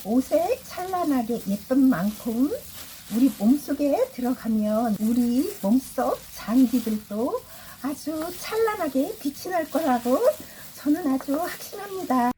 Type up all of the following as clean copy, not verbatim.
옷에 찬란하게 예쁜 만큼 우리 몸속에 들어가면 우리 몸속 장기들도 아주 찬란하게 빛이 날 거라고 저는 아주 확신합니다.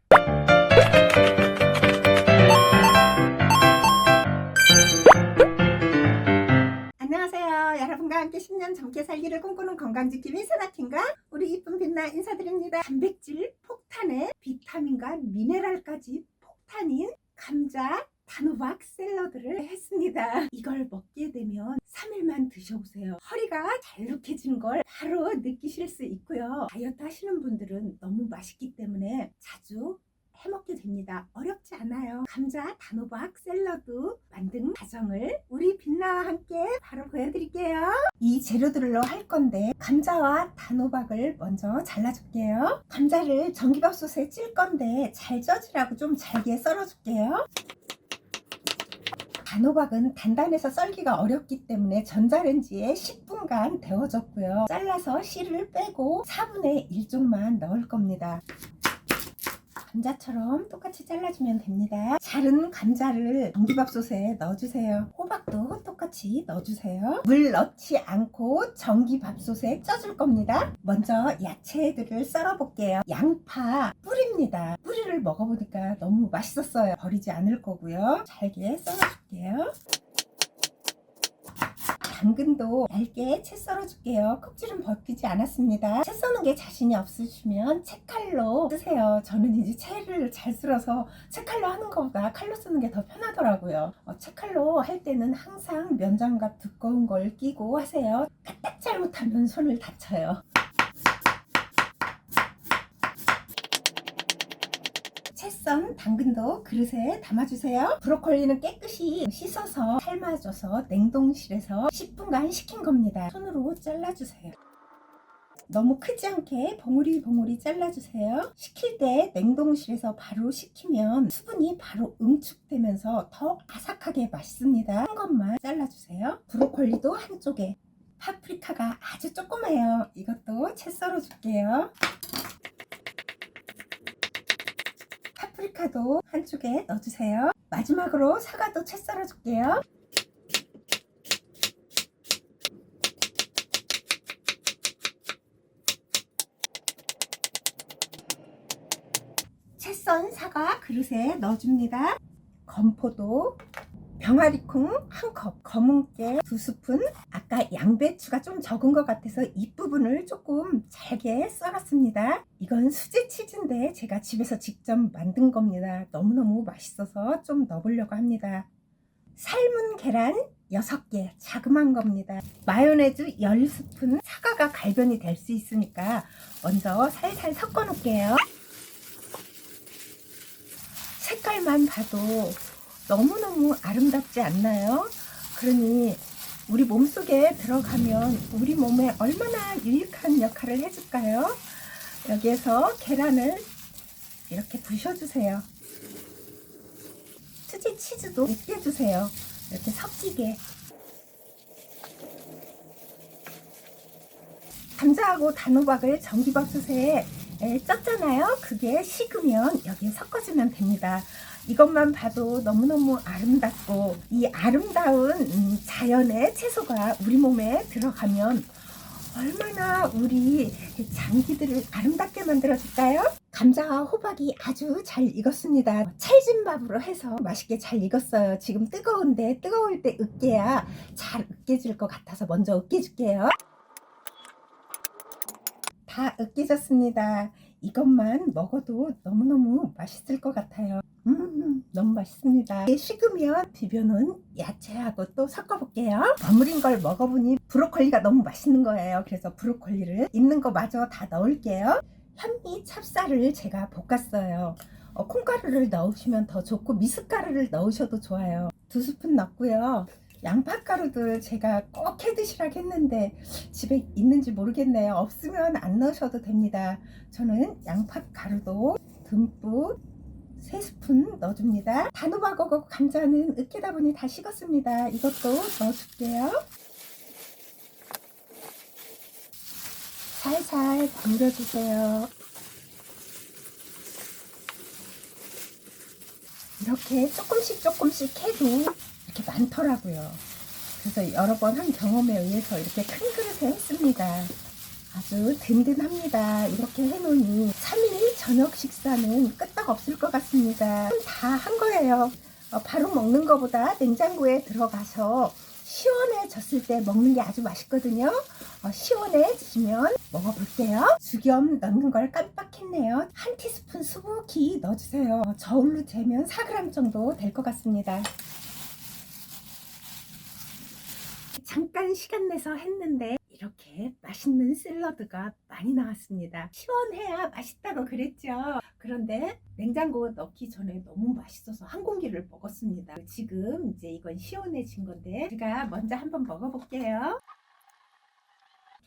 안녕하세요. 여러분과 함께 10년 젊게 살기를 꿈꾸는 건강지킴이 세나팀과 우리 이쁜 빛나 인사드립니다. 단백질 폭탄에 비타민과 미네랄까지 폭탄인 감자 단호박 샐러드를 했습니다. 이걸 먹게 되면 3일만 드셔보세요. 허리가 잘룩해지는 걸 바로 느끼실 수 있고요. 다이어트 하시는 분들은 너무 맛있기 때문에 자주 해먹게 됩니다. 어렵지 않아요. 감자 단호박 샐러드 만든 과정을 우리 빛나와 함께 바로 보여드릴게요. 이 재료들로 할 건데 감자와 단호박을 먼저 잘라줄게요. 감자를 전기밥솥에 찔 건데 잘 쪄지라고 좀 잘게 썰어줄게요. 단호박은 단단해서 썰기가 어렵기 때문에 전자레인지에 10분간 데워졌고요. 잘라서 씨를 빼고 4분의 1쪽만 넣을 겁니다. 감자처럼 똑같이 잘라주면 됩니다. 자른 감자를 전기밥솥에 넣어주세요. 호박도 똑같이 넣어주세요. 물 넣지 않고 전기밥솥에 쪄줄 겁니다. 먼저 야채들을 썰어 볼게요. 양파 뿌리입니다. 뿌리를 먹어보니까 너무 맛있었어요. 버리지 않을 거고요. 잘게 썰어줄게요. 당근도 얇게 채 썰어줄게요. 껍질은 벗기지 않았습니다. 채 써는 게 자신이 없으시면 채칼로 쓰세요. 저는 이제 채를 잘 쓸어서 채칼로 하는 것보다 칼로 쓰는 게 더 편하더라고요. 채칼로 할 때는 항상 면장갑 두꺼운 걸 끼고 하세요. 까딱 잘못하면 손을 다쳐요. 채썬 당근도 그릇에 담아주세요. 브로콜리는 깨끗이 씻어서 삶아줘서 냉동실에서 10분간 식힌 겁니다. 손으로 잘라주세요. 너무 크지 않게 봉우리 잘라주세요. 식힐 때 냉동실에서 바로 식히면 수분이 바로 응축되면서 더 아삭하게 맛있습니다. 한 것만 잘라주세요. 브로콜리도 한쪽에, 파프리카가 아주 조그매요. 이것도 채 썰어줄게요. 파프리카도 한쪽에 넣어주세요. 마지막으로 사과도 채 썰어줄게요. 채 썬 사과 그릇에 넣어줍니다. 건포도 병아리콩 1컵, 검은깨 2스푼, 아까 양배추가 좀 적은 것 같아서 잎부분을 조금 잘게 썰었습니다. 이건 수제 치즈인데 제가 집에서 직접 만든 겁니다. 너무너무 맛있어서 좀 넣어보려고 합니다. 삶은 계란 6개, 자그만 겁니다. 마요네즈 10스푼, 사과가 갈변이 될 수 있으니까 먼저 살살 섞어 놓을게요. 색깔만 봐도 너무너무 아름답지 않나요? 그러니 우리 몸속에 들어가면 우리 몸에 얼마나 유익한 역할을 해줄까요? 여기에서 계란을 이렇게 부셔주세요. 수제 치즈도 으깨주세요. 이렇게 섞이게. 감자하고 단호박을 전기밥솥에 쪘잖아요. 그게 식으면 여기에 섞어주면 됩니다. 이것만 봐도 너무너무 아름답고 이 아름다운 자연의 채소가 우리 몸에 들어가면 얼마나 우리 장기들을 아름답게 만들어줄까요? 감자와 호박이 아주 잘 익었습니다. 찰진밥으로 해서 맛있게 잘 익었어요. 지금 뜨거운데 뜨거울 때 으깨야 잘 으깨질 것 같아서 먼저 으깨줄게요. 다 으깨졌습니다. 이것만 먹어도 너무너무 맛있을 것 같아요. 너무 맛있습니다. 식으면 비벼놓은 야채하고 또 섞어볼게요. 버무린 걸 먹어보니 브로콜리가 너무 맛있는 거예요. 그래서 브로콜리를 있는 거 마저 다 넣을게요. 현미 찹쌀을 제가 볶았어요. 콩가루를 넣으시면 더 좋고 미숫가루를 넣으셔도 좋아요. 2스푼 넣고요. 양파가루도 제가 꼭 해드시라고 했는데 집에 있는지 모르겠네요. 없으면 안 넣으셔도 됩니다. 저는 양파가루도 듬뿍 3스푼 넣어줍니다. 단호박하고 감자는 으깨다 보니 다 식었습니다. 이것도 넣어줄게요. 살살 버무려주세요. 이렇게 조금씩 해도 이렇게 많더라고요. 그래서 여러 번 한 경험에 의해서 이렇게 큰 그릇에 했습니다. 아주 든든합니다. 이렇게 해놓으니 3일 저녁 식사는 끄떡없을 것 같습니다. 다 한 거예요. 바로 먹는 것보다 냉장고에 들어가서 시원해졌을 때 먹는 게 아주 맛있거든요. 시원해지면 먹어볼게요. 죽염 넣는 걸 깜빡했네요. 한 티스푼 수북히 넣어주세요. 저울로 재면 4g 정도 될 것 같습니다. 잠깐 시간 내서 했는데 이렇게 맛있는 샐러드가 많이 나왔습니다. 시원해야 맛있다고 그랬죠. 그런데 냉장고에 넣기 전에 너무 맛있어서 한 공기를 먹었습니다. 지금 이제 이건 시원해진 건데 제가 먼저 한번 먹어볼게요.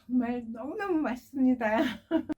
정말 너무너무 맛있습니다.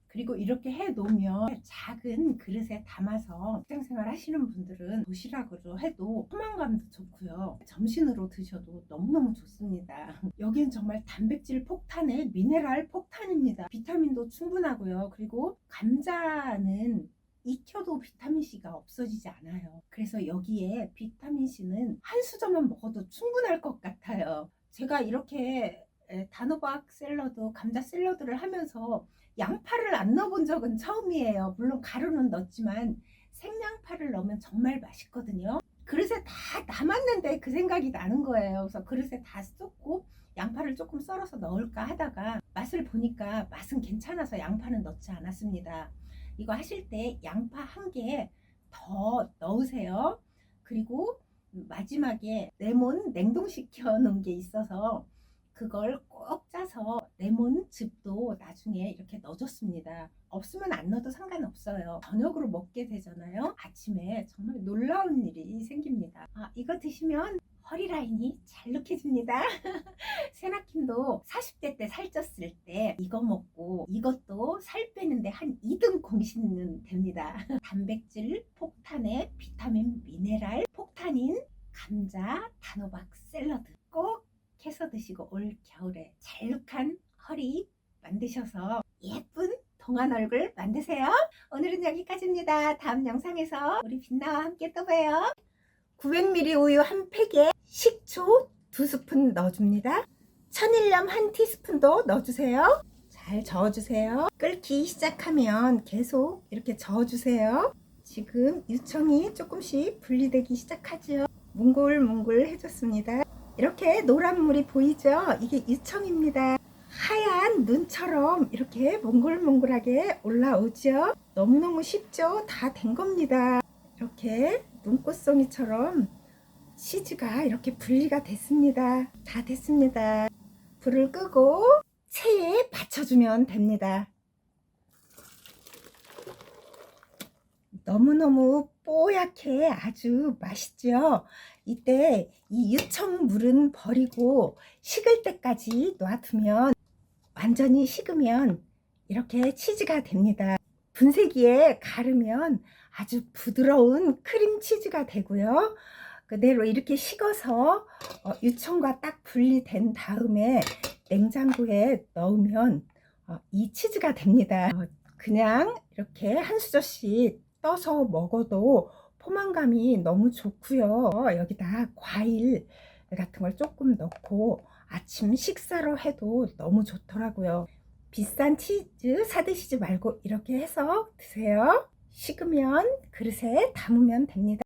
그리고 이렇게 해 놓으면 작은 그릇에 담아서 직장생활 하시는 분들은 도시락으로 해도 포만감도 좋고요. 점심으로 드셔도 너무너무 좋습니다. 여기는 정말 단백질 폭탄에 미네랄 폭탄입니다. 비타민도 충분하고요. 그리고 감자는 익혀도 비타민C가 없어지지 않아요. 그래서 여기에 비타민C는 한 수저만 먹어도 충분할 것 같아요. 제가 이렇게 단호박 샐러드, 감자 샐러드를 하면서 양파를 안 넣어본 적은 처음이에요. 물론 가루는 넣었지만 생양파를 넣으면 정말 맛있거든요. 그릇에 다 남았는데 그 생각이 나는 거예요. 그래서 그릇에 다 쏟고 양파를 조금 썰어서 넣을까 하다가 맛을 보니까 맛은 괜찮아서 양파는 넣지 않았습니다. 이거 하실 때 양파 한 개 더 넣으세요. 그리고 마지막에 레몬 냉동시켜 놓은 게 있어서 그걸 꼭 짜서 레몬즙도 나중에 이렇게 넣어줬습니다. 없으면 안 넣어도 상관없어요. 저녁으로 먹게 되잖아요. 아침에 정말 놀라운 일이 생깁니다. 이거 드시면 허리 라인이 잘 느껴집니다. 세나킴도 40대 때 살쪘을 때 이거 먹고 이것도 살 빼는데 한 2등 공신은 됩니다. 단백질 폭탄에 비타민 미네랄 폭탄인 감자 단호박 샐러드 꼭 해서 드시고 올 겨울에 잘룩한 허리 만드셔서 예쁜 동안 얼굴 만드세요. 오늘은 여기까지입니다. 다음 영상에서 우리 빛나와 함께 또 봬요. 900ml 우유 한 팩에 식초 2스푼 넣어줍니다. 천일염 한 티스푼도 넣어주세요. 잘 저어주세요. 끓기 시작하면 계속 이렇게 저어주세요. 지금 유청이 조금씩 분리되기 시작하죠. 뭉글뭉글 해줬습니다. 이렇게 노란 물이 보이죠? 이게 유청입니다. 하얀 눈처럼 이렇게 몽글몽글하게 올라오죠? 너무너무 쉽죠? 다 된 겁니다. 이렇게 눈꽃송이처럼 치즈가 이렇게 분리가 됐습니다. 다 됐습니다. 불을 끄고 체에 받쳐주면 됩니다. 너무너무 뽀얗게 아주 맛있죠? 이때 이 유청물은 버리고 식을 때까지 놔두면 완전히 식으면 이렇게 치즈가 됩니다. 분쇄기에 가르면 아주 부드러운 크림 치즈가 되고요. 그대로 이렇게 식어서 유청과 딱 분리된 다음에 냉장고에 넣으면 이 치즈가 됩니다. 그냥 이렇게 한 수저씩 떠서 먹어도 포만감이 너무 좋고요. 여기다 과일 같은 걸 조금 넣고 아침 식사로 해도 너무 좋더라고요. 비싼 치즈 사드시지 말고 이렇게 해서 드세요. 식으면 그릇에 담으면 됩니다.